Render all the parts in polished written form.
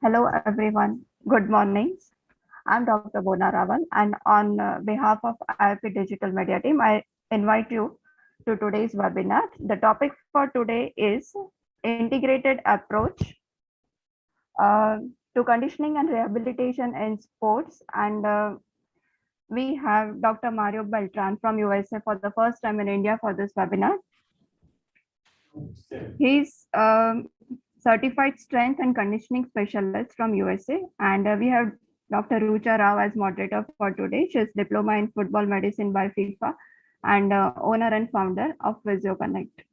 Hello, everyone. Good morning. I'm Dr. Bona Rawal, and on behalf of IIP Digital Media Team, I invite you to today's webinar. The topic for today is integrated approach uh, to conditioning and rehabilitation in sports. And we have Dr. Mario Beltran from USA for the first time in India for this webinar. He's certified strength and conditioning specialist from USA, and we have Dr. Rucha Rao as moderator for today. She's diploma in football medicine by FIFA and owner and founder of Physio Connect.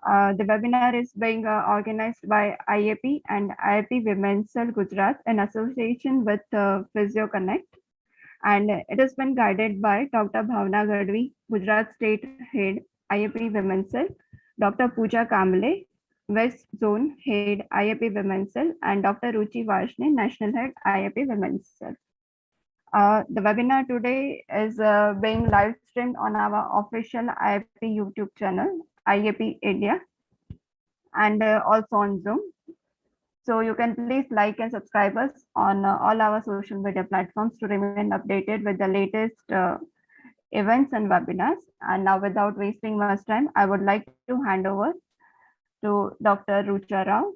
The webinar is being organized by IAP and IAP Women's Cell Gujarat in association with Physio Connect, and it has been guided by Dr. Bhavna Gadvi, Gujarat State Head, IAP Women's Cell, Dr. Pooja Kamble, West Zone Head, IAP Women's Cell, and Dr. Ruchi Varshney, National Head, IAP Women's Cell. The webinar today is being live streamed on our official IAP YouTube channel, IAP India, and also on Zoom. So you can please like and subscribe us on all our social media platforms to remain updated with the latest events and webinars. And now, without wasting much time, I would like to hand over to Dr. Rucha Rao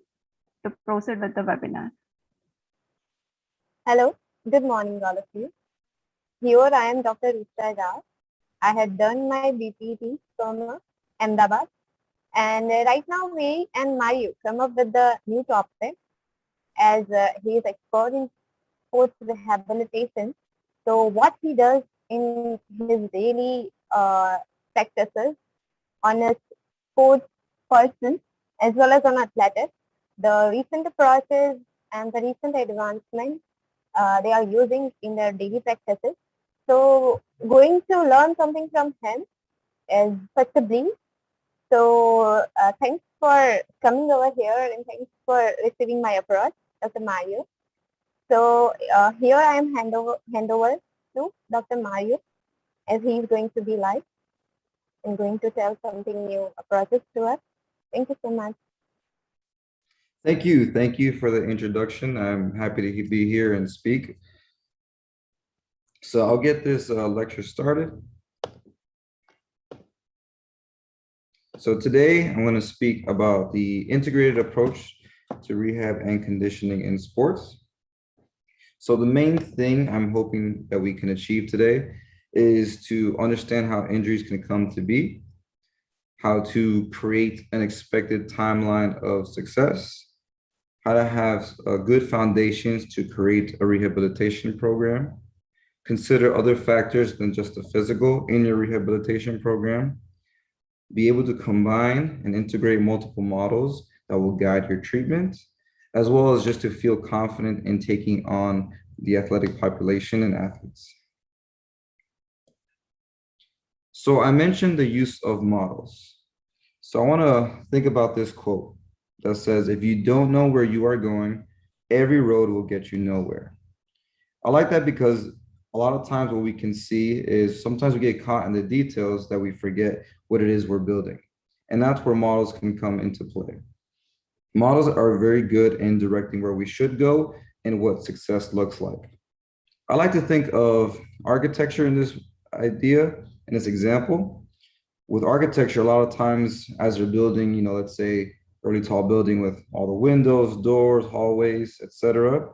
to proceed with the webinar. Hello, good morning all of you. Here I am Dr. Rucha Rao. I had done my BPT from Ahmedabad, and right now we and Mayu come up with the new topic as he is expert in sports rehabilitation. So what he does in his daily practices on a sports person as well as on athletics, the recent approaches and the recent advancements they are using in their daily practices. So going to learn something from him is such a dream. So thanks for coming over here and thanks for receiving my approach, Dr. Mario. So here I am hand over to Dr. Mario as he is going to be live and going to tell something new approaches to us. Thank you so much. Thank you. Thank you for the introduction. I'm happy to be here and speak. So I'll get this lecture started. So today I'm going to speak about the integrated approach to rehab and conditioning in sports. So the main thing I'm hoping that we can achieve today is to understand how injuries can come to be, how to create an expected timeline of success, how to have good foundations to create a rehabilitation program, consider other factors than just the physical in your rehabilitation program, be able to combine and integrate multiple models that will guide your treatment, as well as just to feel confident in taking on the athletic population and athletes. So I mentioned the use of models. So I want to think about this quote that says, if you don't know where you are going, every road will get you nowhere. I like that because a lot of times what we can see is sometimes we get caught in the details that we forget what it is we're building. And that's where models can come into play. Models are very good in directing where we should go and what success looks like. I like to think of architecture in this idea, in this example. With architecture, a lot of times as you're building, let's say a really tall building with all the windows, doors, hallways, etc.,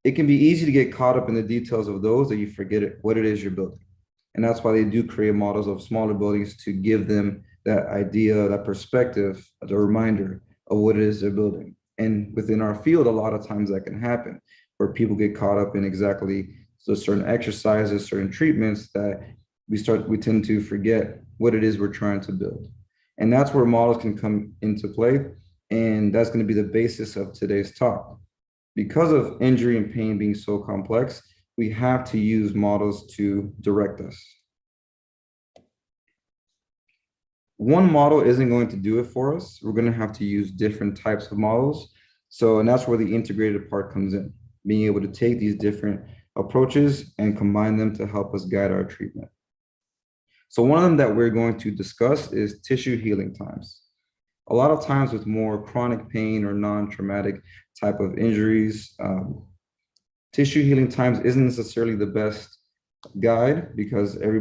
it can be easy to get caught up in the details of those that you forget what it is you're building. And that's why they do create models of smaller buildings to give them that idea, that perspective, the reminder of what it is they're building. And within our field, a lot of times that can happen, where people get caught up in exactly certain exercises, certain treatments that we tend to forget what it is we're trying to build. And that's where models can come into play. And that's going to be the basis of today's talk. Because of injury and pain being so complex, we have to use models to direct us. One model isn't going to do it for us. We're going to have to use different types of models. And that's where the integrated part comes in, being able to take these different approaches and combine them to help us guide our treatment. So one of them that we're going to discuss is tissue healing times. A lot of times with more chronic pain or non-traumatic type of injuries, tissue healing times isn't necessarily the best guide because there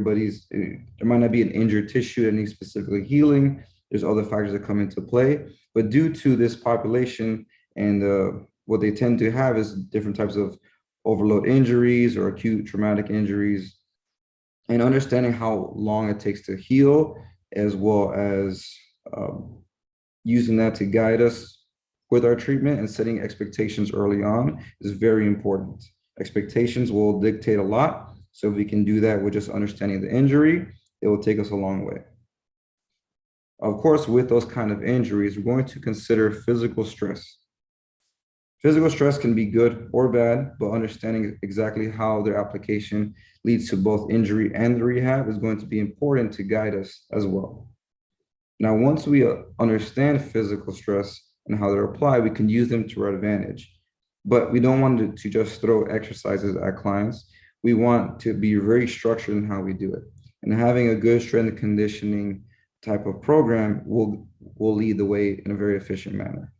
might not be an injured tissue that needs specifically healing. There's other factors that come into play. But due to this population and what they tend to have is different types of overload injuries or acute traumatic injuries, and understanding how long it takes to heal, as well as using that to guide us with our treatment and setting expectations early on is very important. Expectations will dictate a lot. So if we can do that with just understanding the injury, it will take us a long way. Of course, with those kind of injuries, we're going to consider physical stress. Physical stress can be good or bad, but understanding exactly how their application leads to both injury and the rehab is going to be important to guide us as well. Now, once we understand physical stress and how they're applied, we can use them to our advantage. But we don't want to just throw exercises at clients. We want to be very structured in how we do it. And having a good strength and conditioning type of program will lead the way in a very efficient manner.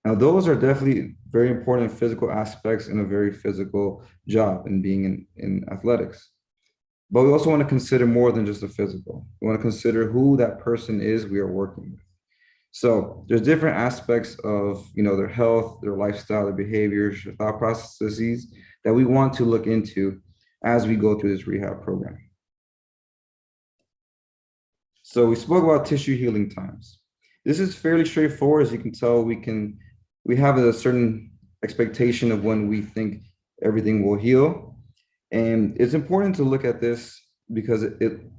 Now, those are definitely very important physical aspects in a very physical job and being in athletics. But we also want to consider more than just the physical. We want to consider who that person is we are working with. So there's different aspects of their health, their lifestyle, their behaviors, their thought processes that we want to look into as we go through this rehab program. So we spoke about tissue healing times. This is fairly straightforward. As you can tell, we have a certain expectation of when we think everything will heal. And it's important to look at this because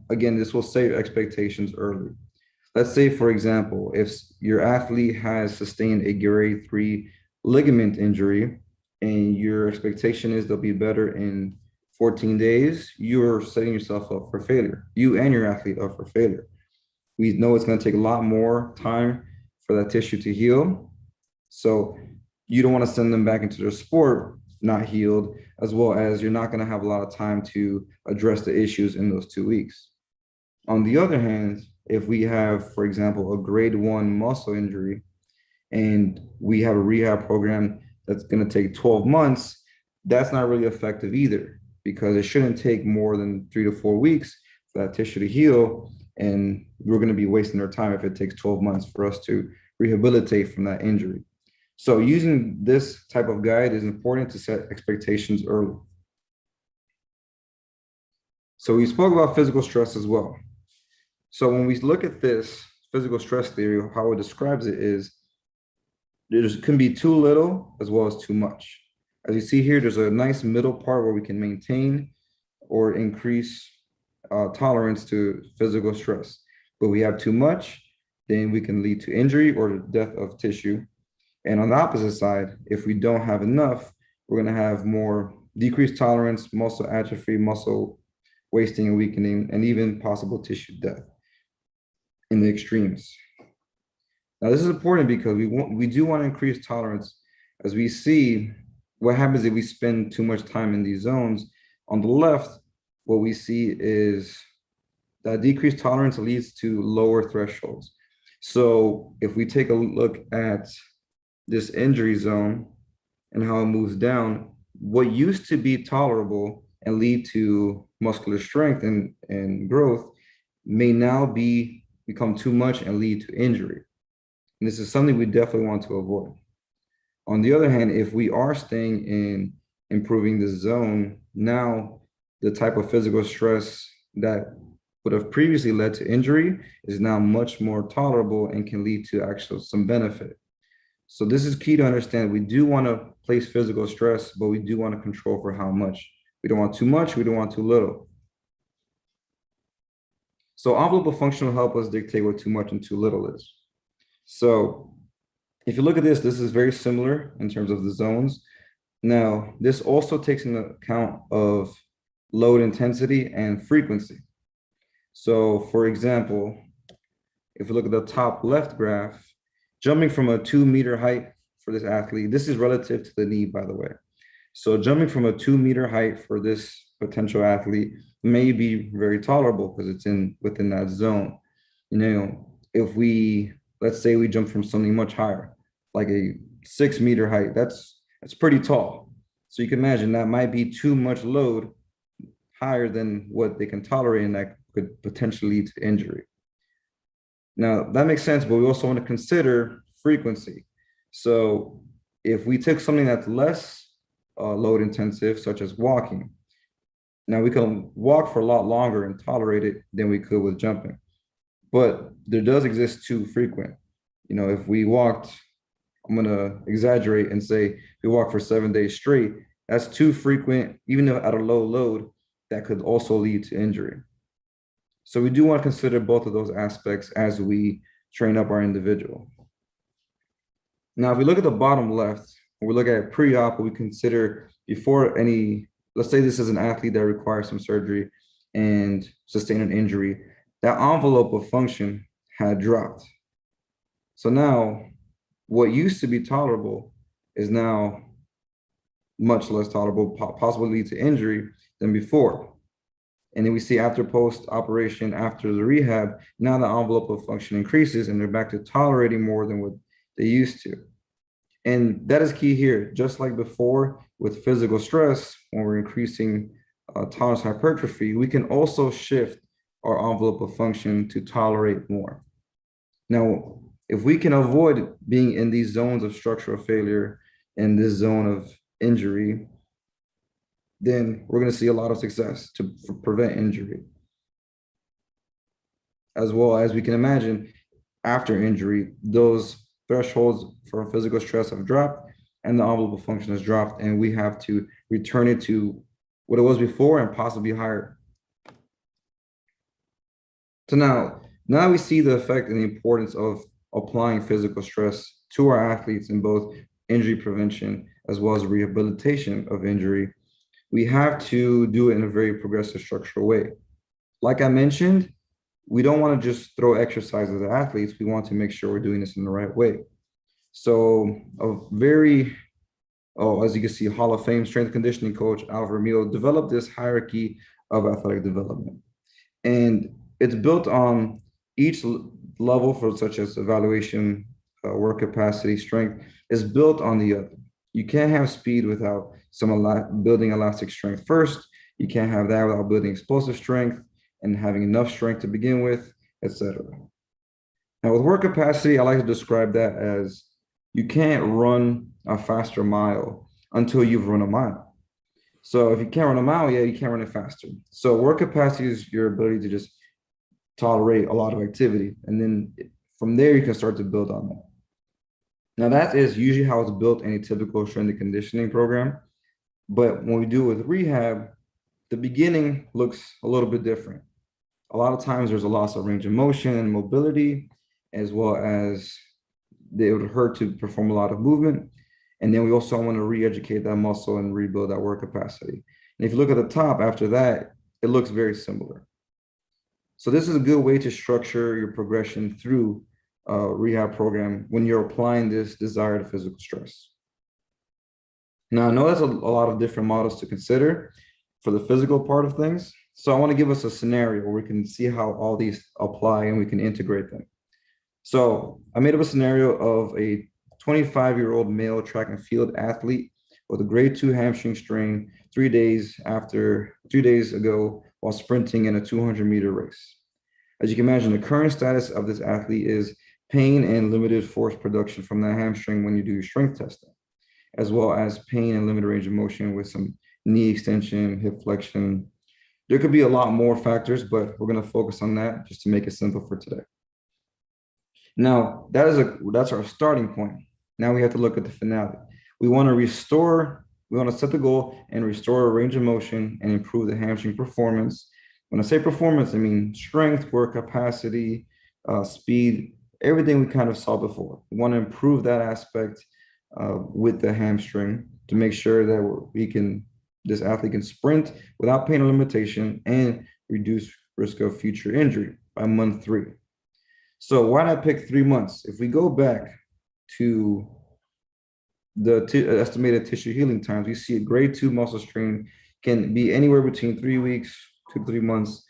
again, this will set expectations early. Let's say, for example, if your athlete has sustained a grade 3 ligament injury and your expectation is they'll be better in 14 days, you're setting yourself up for failure. You and your athlete up for failure. We know it's going to take a lot more time for that tissue to heal. So you don't want to send them back into their sport not healed, as well as you're not going to have a lot of time to address the issues in those 2 weeks. On the other hand, if we have, for example, a grade 1 muscle injury and we have a rehab program that's going to take 12 months, that's not really effective either because it shouldn't take more than 3 to 4 weeks for that tissue to heal. And we're going to be wasting our time if it takes 12 months for us to rehabilitate from that injury. So using this type of guide is important to set expectations early. So we spoke about physical stress as well. So when we look at this physical stress theory, how it describes it is there can be too little as well as too much. As you see here, there's a nice middle part where we can maintain or increase tolerance to physical stress. But we have too much, then we can lead to injury or the death of tissue. And on the opposite side, if we don't have enough, we're going to have more decreased tolerance, muscle atrophy, muscle wasting and weakening, and even possible tissue death in the extremes. Now, this is important because we do want to increase tolerance. As we see what happens if we spend too much time in these zones. On the left, what we see is that decreased tolerance leads to lower thresholds. So if we take a look at this injury zone and how it moves down, what used to be tolerable and lead to muscular strength and growth may now become too much and lead to injury. And this is something we definitely want to avoid. On the other hand, if we are staying in improving the zone, now the type of physical stress that would have previously led to injury is now much more tolerable and can lead to actual some benefit. So this is key to understand. We do want to place physical stress, but we do want to control for how much. We don't want too much, we don't want too little. So envelope of function will help us dictate what too much and too little is. So if you look at this is very similar in terms of the zones. Now, this also takes into account of load intensity and frequency. So for example, if you look at the top left graph, jumping from a 2-meter height for this athlete, this is relative to the knee, by the way. So jumping from a 2-meter height for this potential athlete may be very tolerable because it's within that zone. If we let's say we jump from something much higher, like a 6 meter height. That's pretty tall. So you can imagine that might be too much load higher than what they can tolerate, and that could potentially lead to injury. Now, that makes sense, but we also want to consider frequency. So if we took something that's less load intensive, such as walking, now we can walk for a lot longer and tolerate it than we could with jumping. But there does exist too frequent. If we walked, I'm going to exaggerate and say we walk for 7 days straight, that's too frequent, even though at a low load, that could also lead to injury. So we do want to consider both of those aspects as we train up our individual. Now, if we look at the bottom left, when we look at pre-op, we consider before any, let's say this is an athlete that requires some surgery and sustain an injury, that envelope of function had dropped. So now what used to be tolerable is now much less tolerable, possibly lead to injury than before. And then we see after post-operation, after the rehab, now the envelope of function increases and they're back to tolerating more than what they used to. And that is key here. Just like before with physical stress, when we're increasing tolerance hypertrophy, we can also shift our envelope of function to tolerate more. Now, if we can avoid being in these zones of structural failure and this zone of injury, then we're going to see a lot of success to prevent injury. As well as we can imagine, after injury, those thresholds for physical stress have dropped and the envelope of function has dropped, and we have to return it to what it was before and possibly higher. So now we see the effect and the importance of applying physical stress to our athletes in both injury prevention as well as rehabilitation of injury. We have to do it in a very progressive, structural way. Like I mentioned, we don't want to just throw exercises at athletes. We want to make sure we're doing this in the right way. So as you can see, Hall of Fame strength conditioning coach, Alvaro Milo, developed this hierarchy of athletic development. And it's built on each level for such as evaluation, work capacity, strength is built on the other. You can't have speed without building elastic strength first. You can't have that without building explosive strength and having enough strength to begin with, etc. Now with work capacity, I like to describe that as you can't run a faster mile until you've run a mile. So if you can't run a mile, you can't run it faster. So work capacity is your ability to just tolerate a lot of activity. And then from there, you can start to build on that. Now that is usually how it's built in a typical strength and conditioning program. But when we do it with rehab, the beginning looks a little bit different. A lot of times there's a loss of range of motion and mobility, as well as it would hurt to perform a lot of movement. And then we also want to re-educate that muscle and rebuild that work capacity. And if you look at the top after that, it looks very similar. So this is a good way to structure your progression through a rehab program when you're applying this desired physical stress. Now, I know that's a lot of different models to consider for the physical part of things. So I want to give us a scenario where we can see how all these apply and we can integrate them. So I made up a scenario of a 25-year-old male track and field athlete with a grade 2 hamstring strain 3 days ago while sprinting in a 200-meter race. As you can imagine, the current status of this athlete is pain and limited force production from that hamstring when you do your strength testing, as well as pain and limited range of motion with some knee extension, hip flexion. There could be a lot more factors, but we're going to focus on that just to make it simple for today. Now, that's our starting point. Now we have to look at the finale. We want to set the goal and restore a range of motion and improve the hamstring performance. When I say performance, I mean strength, work capacity, speed, everything we kind of saw before. We want to improve that aspect with the hamstring to make sure that this athlete can sprint without pain or limitation and reduce risk of future injury by month 3. So why not pick 3 months? If we go back to the estimated tissue healing times, we see a grade 2 muscle strain can be anywhere between 3 weeks to 3 months.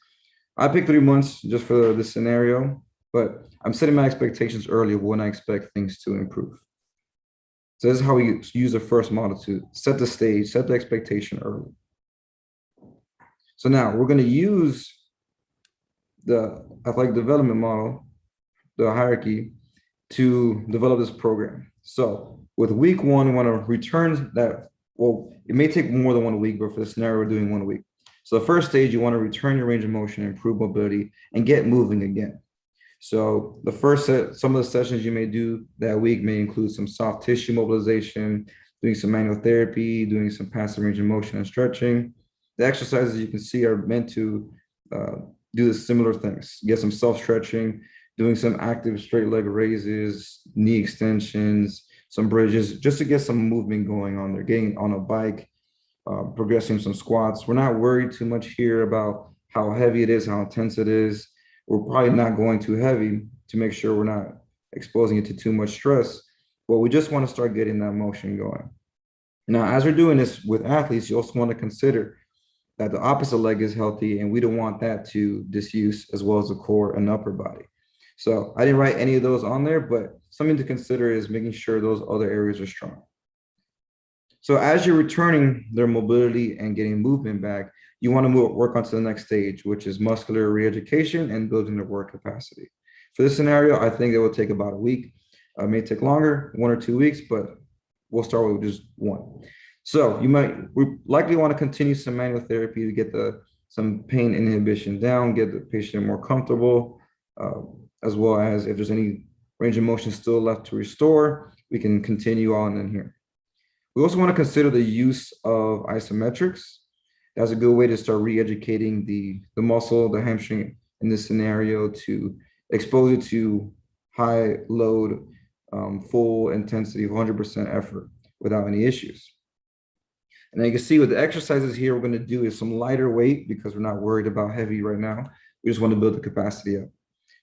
I picked 3 months just for this scenario. but I'm setting my expectations early of when I expect things to improve. So this is how we use the first model to set the stage, set the expectation early. So now we're going to use the athletic development model, the hierarchy, to develop this program. So with week one, we want to return that. Well, it may take more than 1 week, but for the scenario, we're doing 1 week. So the first stage, you want to return your range of motion, improve mobility, and get moving again. So the first set, some of the sessions you may do that week may include some soft tissue mobilization, doing some manual therapy, doing some passive range of motion and stretching. The exercises you can see are meant to do the similar things, get some self-stretching, doing some active straight leg raises, knee extensions, some bridges, just to get some movement going on there, getting on a bike, progressing some squats. We're not worried too much here about how heavy it is, how intense it is. We're probably not going too heavy to make sure we're not exposing it to too much stress, but we just want to start getting that motion going. Now, as we're doing this with athletes, you also want to consider that the opposite leg is healthy, and we don't want that to disuse, as well as the core and upper body. So I didn't write any of those on there, but something to consider is making sure those other areas are strong. So as you're returning their mobility and getting movement back, you want to work on to the next stage, which is muscular re-education and building their work capacity. For this scenario, I think it will take about a week. It may take longer, 1 or 2 weeks, but we'll start with just one. So we likely want to continue some manual therapy to get some pain inhibition down, get the patient more comfortable, as well as if there's any range of motion still left to restore, we can continue on in here. We also want to consider the use of isometrics. That's a good way to start re-educating the muscle, the hamstring in this scenario, to expose it to high load, full intensity, 100% effort without any issues. And you can see with the exercises here, we're going to do is some lighter weight because we're not worried about heavy right now. We just want to build the capacity up.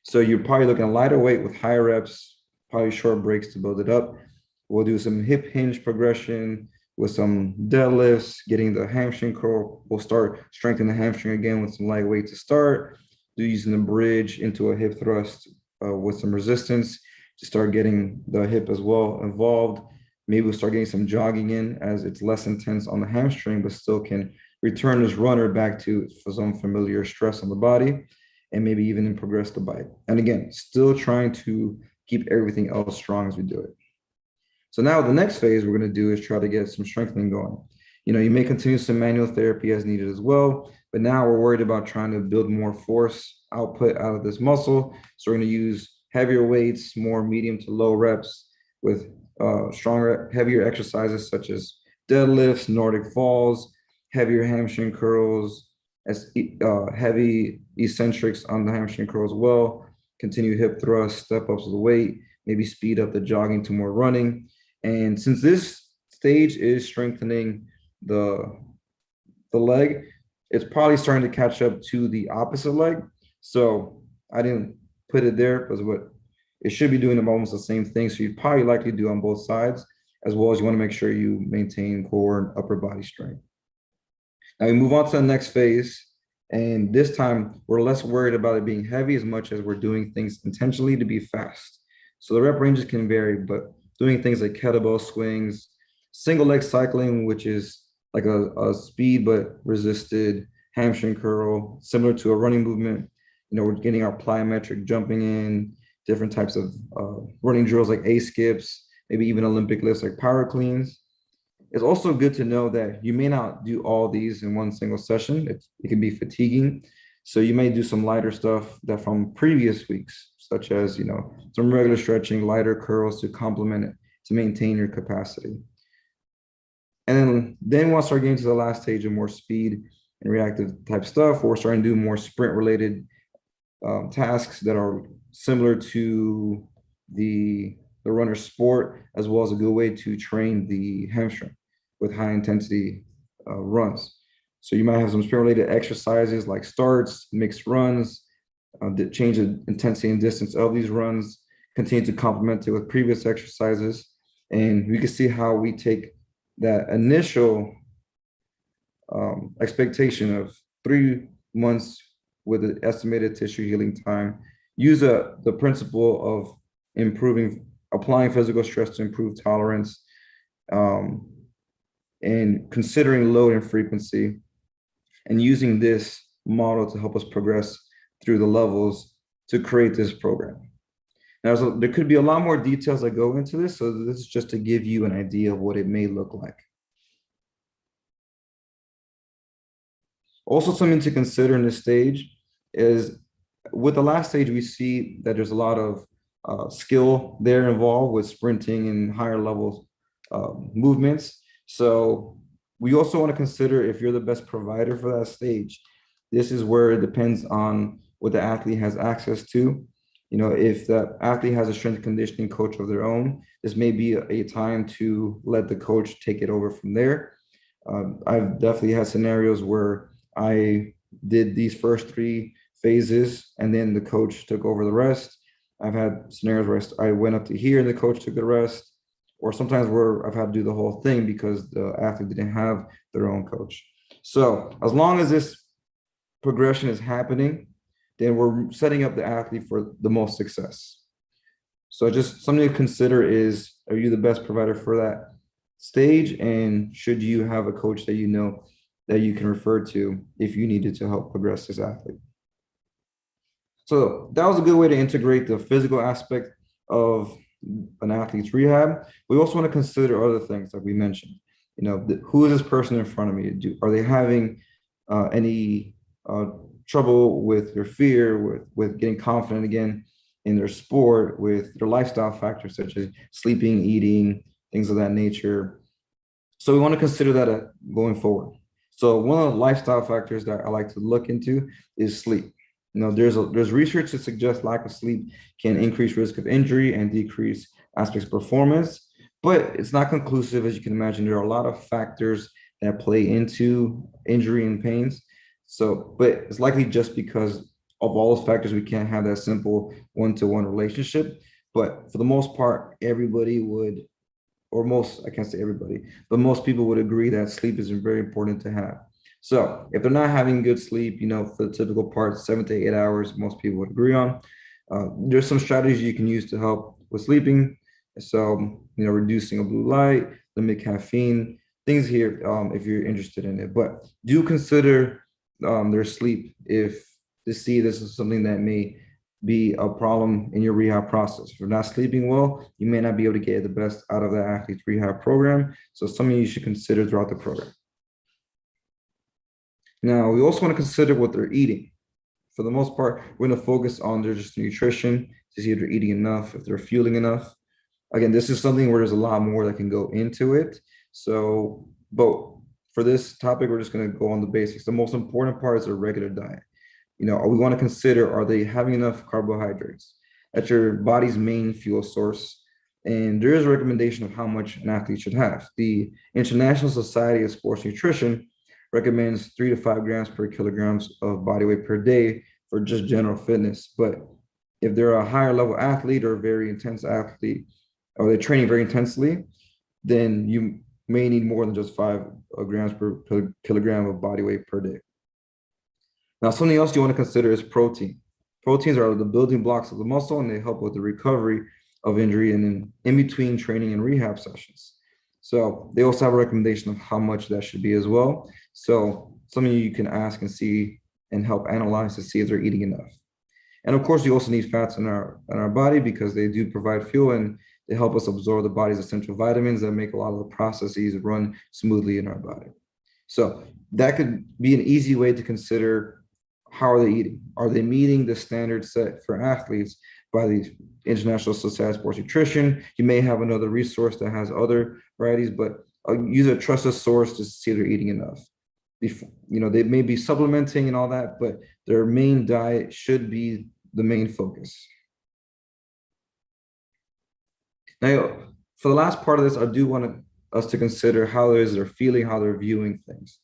So you're probably looking at lighter weight with higher reps, probably short breaks to build it up. We'll do some hip hinge progression with some deadlifts, getting the hamstring curl. We'll start strengthening the hamstring again with some light weight to start. Do using the bridge into a hip thrust with some resistance to start getting the hip as well involved. Maybe we'll start getting some jogging in as it's less intense on the hamstring, but still can return this runner back to some familiar stress on the body, and maybe even progress the bike. And again, still trying to keep everything else strong as we do it. So now the next phase we're going to do is try to get some strengthening going. You may continue some manual therapy as needed as well, but now we're worried about trying to build more force output out of this muscle. So we're going to use heavier weights, more medium to low reps with stronger, heavier exercises such as deadlifts, Nordic falls, heavier hamstring curls, heavy eccentrics on the hamstring curls as well, continue hip thrusts, step ups with the weight, maybe speed up the jogging to more running. And since this stage is strengthening the leg, it's probably starting to catch up to the opposite leg. So I didn't put it there because what it should be doing almost the same thing. So you'd probably likely do on both sides, as well as you want to make sure you maintain core and upper body strength. Now we move on to the next phase. And this time we're less worried about it being heavy as much as we're doing things intentionally to be fast. So the rep ranges can vary, but doing things like kettlebell swings, single leg cycling, which is like a speed but resisted hamstring curl, similar to a running movement. We're getting our plyometric jumping in, different types of running drills like A skips, maybe even Olympic lifts like power cleans. It's also good to know that you may not do all these in one single session. It can be fatiguing. So you may do some lighter stuff that from previous weeks, such as, some regular stretching, lighter curls to complement it, to maintain your capacity. And then we'll start getting to the last stage of more speed and reactive type stuff. We're starting to do more sprint related tasks that are similar to the runner sport, as well as a good way to train the hamstring with high intensity runs. So you might have some sprint related exercises like starts, mixed runs, change the intensity and distance of these runs, continue to complement it with previous exercises. And we can see how we take that initial expectation of 3 months with an estimated tissue healing time use the principle of applying physical stress to improve tolerance, um, and considering load and frequency, and using this model to help us progress through the levels to create this program. Now, there could be a lot more details that go into this, so this is just to give you an idea of what it may look like. Also, something to consider in this stage is with the last stage, we see that there's a lot of skill there involved with sprinting and higher level movements. So we also want to consider if you're the best provider for that stage. This is where it depends on what the athlete has access to. You know, if the athlete has a strength conditioning coach of their own, this may be a time to let the coach take it over from there. I've definitely had scenarios where I did these first 3 phases and then the coach took over the rest. I've had scenarios where I went up to here and the coach took the rest, or sometimes where I've had to do the whole thing because the athlete didn't have their own coach. So as long as this progression is happening, then we're setting up the athlete for the most success. So just something to consider is, are you the best provider for that stage? And should you have a coach that you know that you can refer to if you needed to help progress this athlete? So that was a good way to integrate the physical aspect of an athlete's rehab. We also want to consider other things like we mentioned. You know, who is this person in front of me? Are they having any trouble with their fear, with getting confident again in their sport, with their lifestyle factors such as sleeping, eating, things of that nature? So we want to consider that going forward. So one of the lifestyle factors that I like to look into is sleep. You know, there's research that suggests lack of sleep can increase risk of injury and decrease aspects of performance, but it's not conclusive. As you can imagine, there are a lot of factors that play into injury and pains. So, but it's likely just because of all those factors, we can't have that simple one-to-one relationship. But for the most part, everybody would, or most, I can't say everybody, but most people would agree that sleep is very important to have. So if they're not having good sleep, you know, for the typical part, 7 to 8 hours, most people would agree on. There's some strategies you can use to help with sleeping. So, you know, reducing a blue light, limit caffeine, things here, if you're interested in it. But do consider their sleep if to see this is something that may be a problem in your rehab process. If you're not sleeping well, you may not be able to get the best out of the athlete's rehab program. So something you should consider throughout the program. Now, we also want to consider what they're eating. For the most part, we're going to focus on their just nutrition to see if they're eating enough, if they're fueling enough. Again, this is something where there's a lot more that can go into it. So, but for this topic, we're just going to go on the basics. The most important part is a regular diet. You know, we want to consider, are they having enough carbohydrates? That's your body's main fuel source. And there is a recommendation of how much an athlete should have. The International Society of Sports Nutrition recommends 3 to 5 grams per kilograms of body weight per day for just general fitness. But if they're a higher level athlete or a very intense athlete, or they're training very intensely, then you may need more than just 5 grams per kilogram of body weight per day. Now, something else you want to consider is protein. Proteins are the building blocks of the muscle, and they help with the recovery of injury and in between training and rehab sessions. So they also have a recommendation of how much that should be as well. So something you can ask and see and help analyze to see if they're eating enough. And of course, you also need fats in our body because they do provide fuel and they help us absorb the body's essential vitamins that make a lot of the processes run smoothly in our body. So that could be an easy way to consider, how are they eating? Are they meeting the standards set for athletes by the International Society of Sports Nutrition? You may have another resource that has other varieties, but use a trusted source to see if they're eating enough. You know, they may be supplementing and all that, but their main diet should be the main focus. Now, for the last part of this, I do want us to consider how they're feeling, how they're viewing things.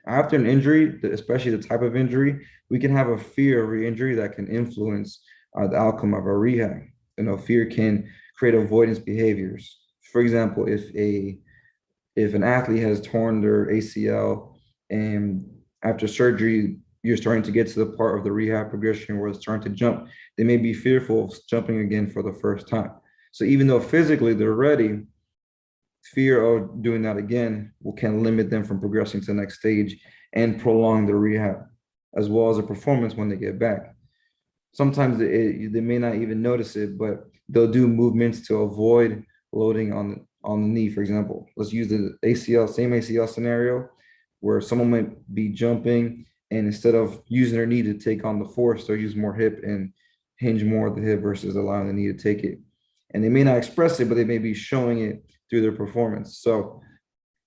After an injury, especially the type of injury, we can have a fear of re-injury that can influence the outcome of our rehab. You know, fear can create avoidance behaviors. For example, if an athlete has torn their ACL and after surgery, you're starting to get to the part of the rehab progression where it's starting to jump, they may be fearful of jumping again for the first time. So even though physically they're ready, fear of doing that again can limit them from progressing to the next stage and prolong the rehab, as well as the performance when they get back. Sometimes they may not even notice it, but they'll do movements to avoid loading on the knee, for example. Let's use the ACL, same ACL scenario, where someone might be jumping and instead of using their knee to take on the force, they'll use more hip and hinge more of the hip versus allowing the knee to take it. And they may not express it, but they may be showing it through their performance. So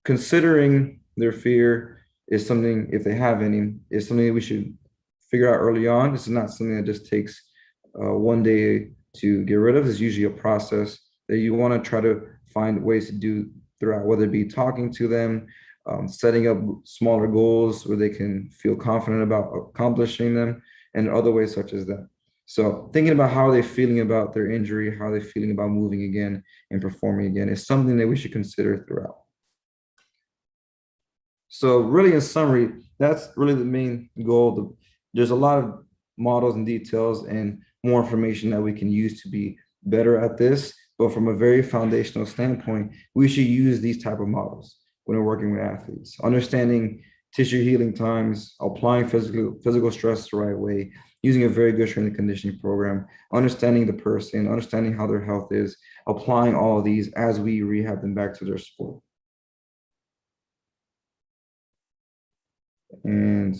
considering their fear is something, if they have any, is something that we should figure out early on. This is not something that just takes one day to get rid of. It's usually a process that you want to try to find ways to do throughout, whether it be talking to them, setting up smaller goals where they can feel confident about accomplishing them, and other ways such as that. So thinking about how they're feeling about their injury, how they're feeling about moving again and performing again is something that we should consider throughout. So really in summary, that's really the main goal. There's a lot of models and details and more information that we can use to be better at this. But from a very foundational standpoint, we should use these type of models when we're working with athletes, understanding tissue healing times, applying physical stress the right way, using a very good strength and conditioning program, understanding the person, understanding how their health is, applying all of these as we rehab them back to their sport. And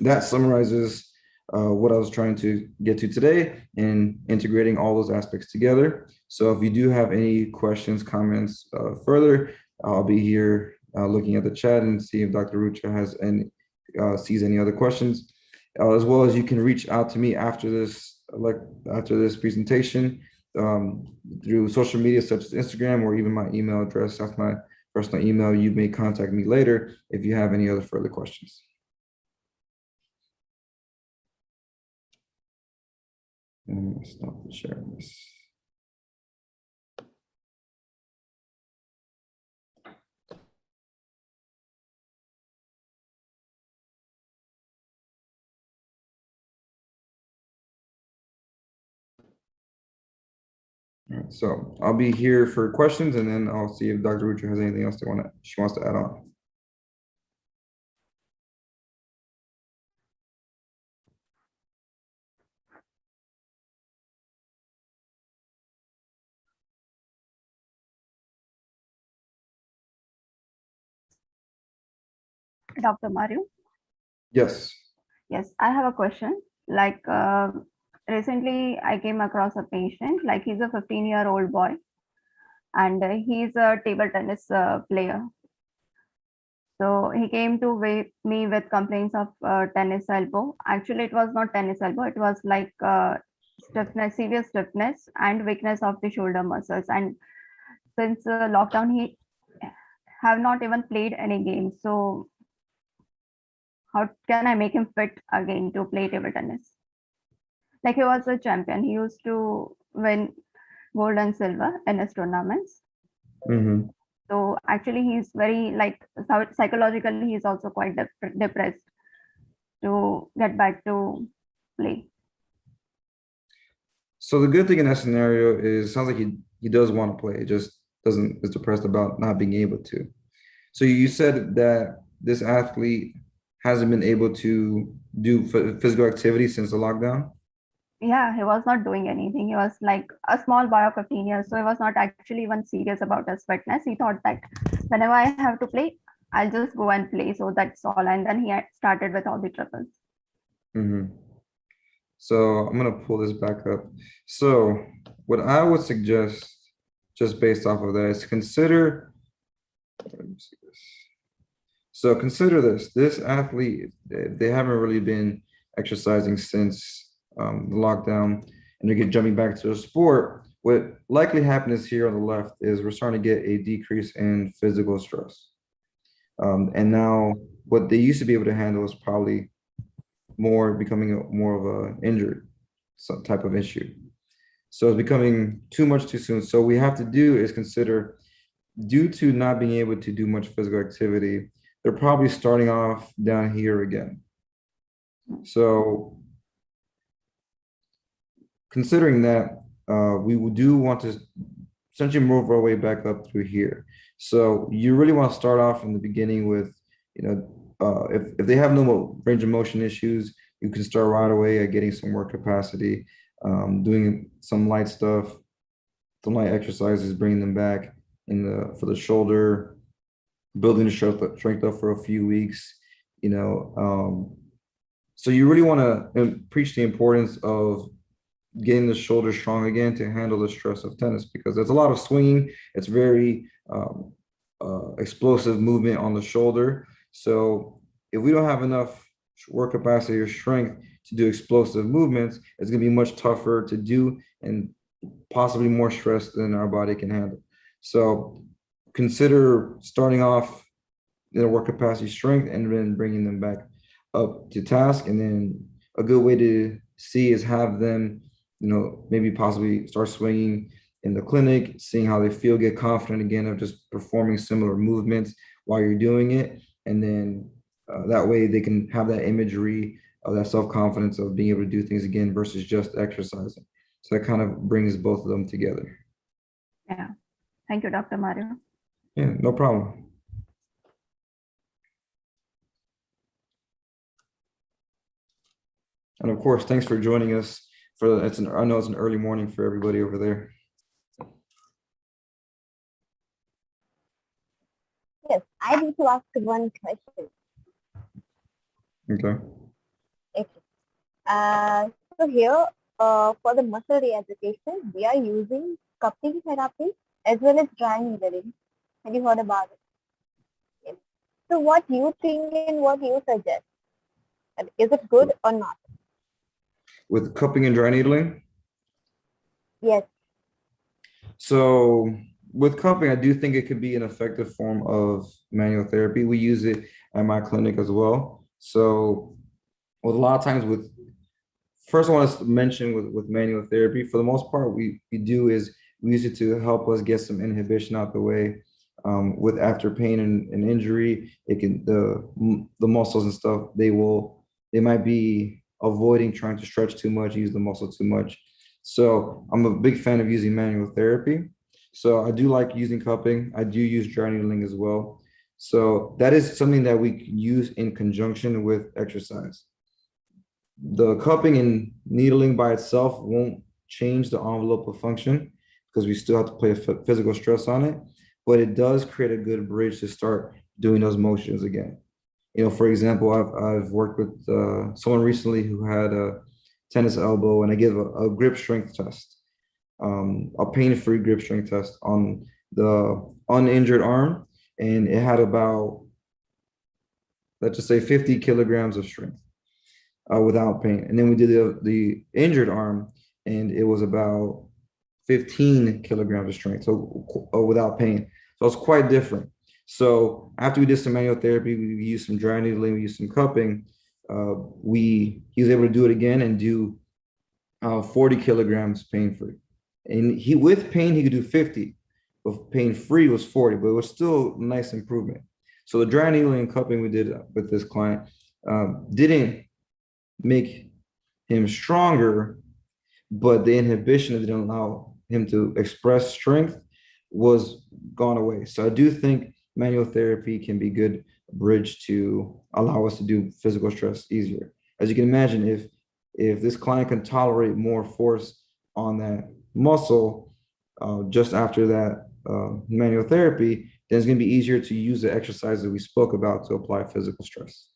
that summarizes what I was trying to get to today in integrating all those aspects together. So if you do have any questions, comments further, I'll be here looking at the chat and see if Dr. Rucha has any sees any other questions, as well as you can reach out to me after this presentation through social media such as Instagram or even my email address. That's my personal email. You may contact me later if you have any other further questions. And stop sharing this. All right, so I'll be here for questions, and then I'll see if Dr. Rucha has anything else she wants to add on. Dr. Mario? Yes. Yes, I have a question. Like recently I came across a patient, like he's a 15-year-old boy and he's a table tennis player. So he came to me with complaints of tennis elbow. Actually, it was not tennis elbow. It was like stiffness, severe stiffness and weakness of the shoulder muscles. And since lockdown, he have not even played any games. So how can I make him fit again to play table tennis? Like he was a champion. He used to win gold and silver in his tournaments. Mm-hmm. So actually, he's very like psychologically, he's also quite depressed to get back to play. So the good thing in that scenario is, sounds like he does want to play. It just is depressed about not being able to. So you said that this athlete hasn't been able to do physical activity since the lockdown? Yeah, he was not doing anything. He was like a small boy of 15 years. So he was not actually even serious about his fitness. He thought that whenever I have to play, I'll just go and play. So that's all. And then he had started with all the troubles. Mm-hmm. So I'm going to pull this back up. So what I would suggest, just based off of that, is consider, let me see this. So consider this athlete, they haven't really been exercising since the lockdown, and they're jumping back to the sport. What likely happened is here on the left is we're starting to get a decrease in physical stress. And now what they used to be able to handle is probably becoming more of an injured some type of issue. So it's becoming too much too soon. So we have to do is consider, due to not being able to do much physical activity, they're probably starting off down here again. So considering that, we do want to essentially move our way back up through here. So you really want to start off in the beginning with, if they have no range of motion issues, you can start right away at getting some work capacity, doing some light stuff, some light exercises, bringing them back for the shoulder, building the strength up for a few weeks, you know. So you really want to preach the importance of getting the shoulder strong again to handle the stress of tennis, because there's a lot of swinging. It's very explosive movement on the shoulder. So if we don't have enough work capacity or strength to do explosive movements, it's going to be much tougher to do and possibly more stress than our body can handle. So consider starting off their work capacity strength and then bringing them back up to task. And then a good way to see is have them, maybe possibly start swinging in the clinic, seeing how they feel, get confident again of just performing similar movements while you're doing it. And then that way they can have that imagery of that self-confidence of being able to do things again versus just exercising. So that kind of brings both of them together. Yeah. Thank you, Dr. Mario. Yeah, no problem. And of course, thanks for joining us I know it's an early morning for everybody over there. Yes, I need to ask one question. Okay. Okay. So here, for the muscle rehabilitation, we are using cupping therapy as well as dry needling. Have you heard about it? Yes. So what you think and what you suggest? Is it good or not? With cupping and dry needling? Yes. So with cupping, I do think it could be an effective form of manual therapy. We use it at my clinic as well. So with a lot of times first I want to mention with manual therapy, for the most part, we do is we use it to help us get some inhibition out the way. With after pain and injury, it can the muscles and stuff, they might be avoiding trying to stretch too much, use the muscle too much. So I'm a big fan of using manual therapy. So I do like using cupping. I do use dry needling as well. So that is something that we can use in conjunction with exercise. The cupping and needling by itself won't change the envelope of function because we still have to play a physical stress on it, but it does create a good bridge to start doing those motions again. For example, I've worked with someone recently who had a tennis elbow, and I give a grip strength test, a pain-free grip strength test on the uninjured arm, and it had about, let's just say, 50 kilograms of strength without pain. And then we did the injured arm, and it was about 15 kilograms of strength, so without pain. So it's quite different. So after we did some manual therapy, we used some dry needling, we used some cupping. He was able to do it again and do 40 kilograms pain free. And with pain, he could do 50, but pain free was 40, but it was still a nice improvement. So the dry needling and cupping we did with this client didn't make him stronger, but the inhibition that didn't allow him to express strength was gone away. So I do think manual therapy can be a good bridge to allow us to do physical stress easier. As you can imagine, if this client can tolerate more force on that muscle just after that manual therapy, then it's going to be easier to use the exercise that we spoke about to apply physical stress.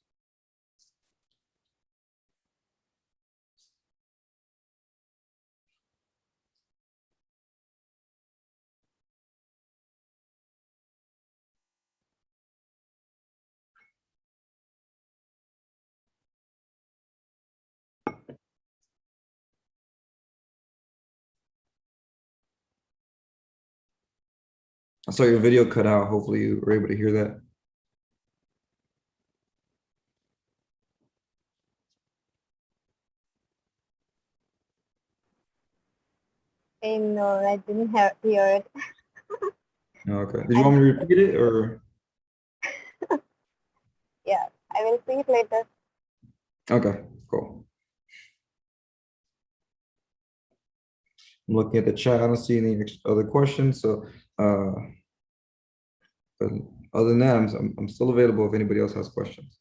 I saw your video cut out. Hopefully you were able to hear that. No, I didn't hear it. Okay. Did you want me to repeat it or? Yeah, I will see it later. Okay, cool. I'm looking at the chat. I don't see any other questions. So, but other than that, I'm still available if anybody else has questions.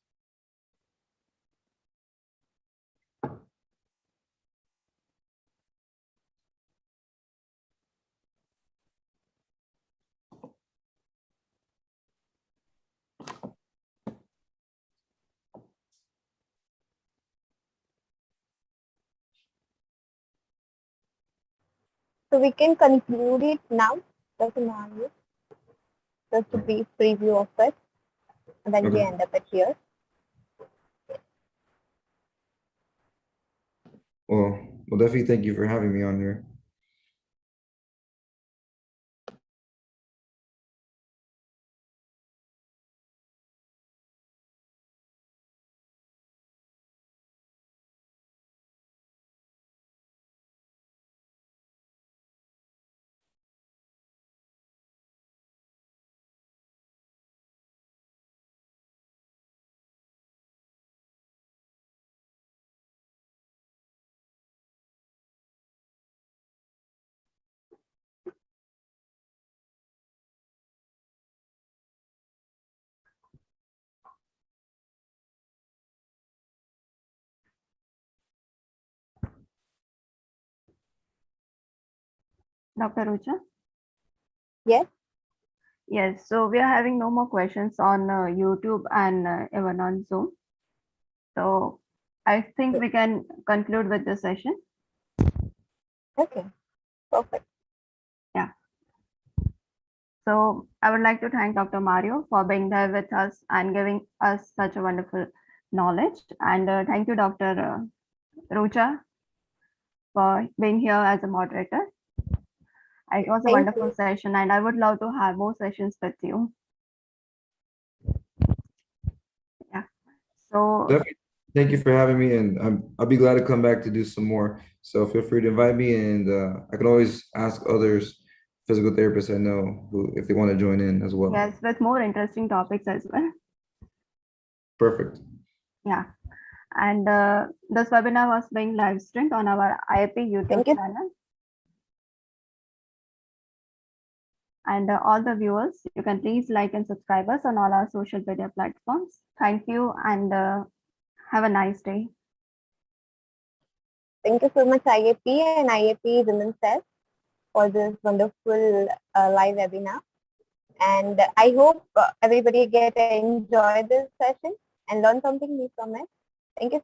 So we can conclude it now, Dr. Mahavi. Just a brief preview of it. And then we Okay. end up at here. Well, definitely thank you for having me on here. Dr. Rucha? Yes. Yes, so we are having no more questions on YouTube and even on Zoom. So I think we can conclude with the session. Okay. Perfect. Yeah. So I would like to thank Dr. Mario for being there with us and giving us such a wonderful knowledge. And thank you, Dr. Rucha, for being here as a moderator. It was a Thank wonderful you. session, and I would love to have more sessions with you. Yeah. So Definitely. Thank you for having me, and I'll be glad to come back to do some more. So feel free to invite me, and I can always ask others physical therapists I know who if they want to join in as well. yes, with more interesting topics as well. Perfect. Yeah. And this webinar was being live streamed on our IAP YouTube Thank you. channel. And all the viewers, you can please like and subscribe us on all our social media platforms. Thank you and have a nice day. Thank you so much, IAP and IAP Women's Health, for this wonderful live webinar. And I hope everybody get to enjoy this session and learn something new from it. Thank you so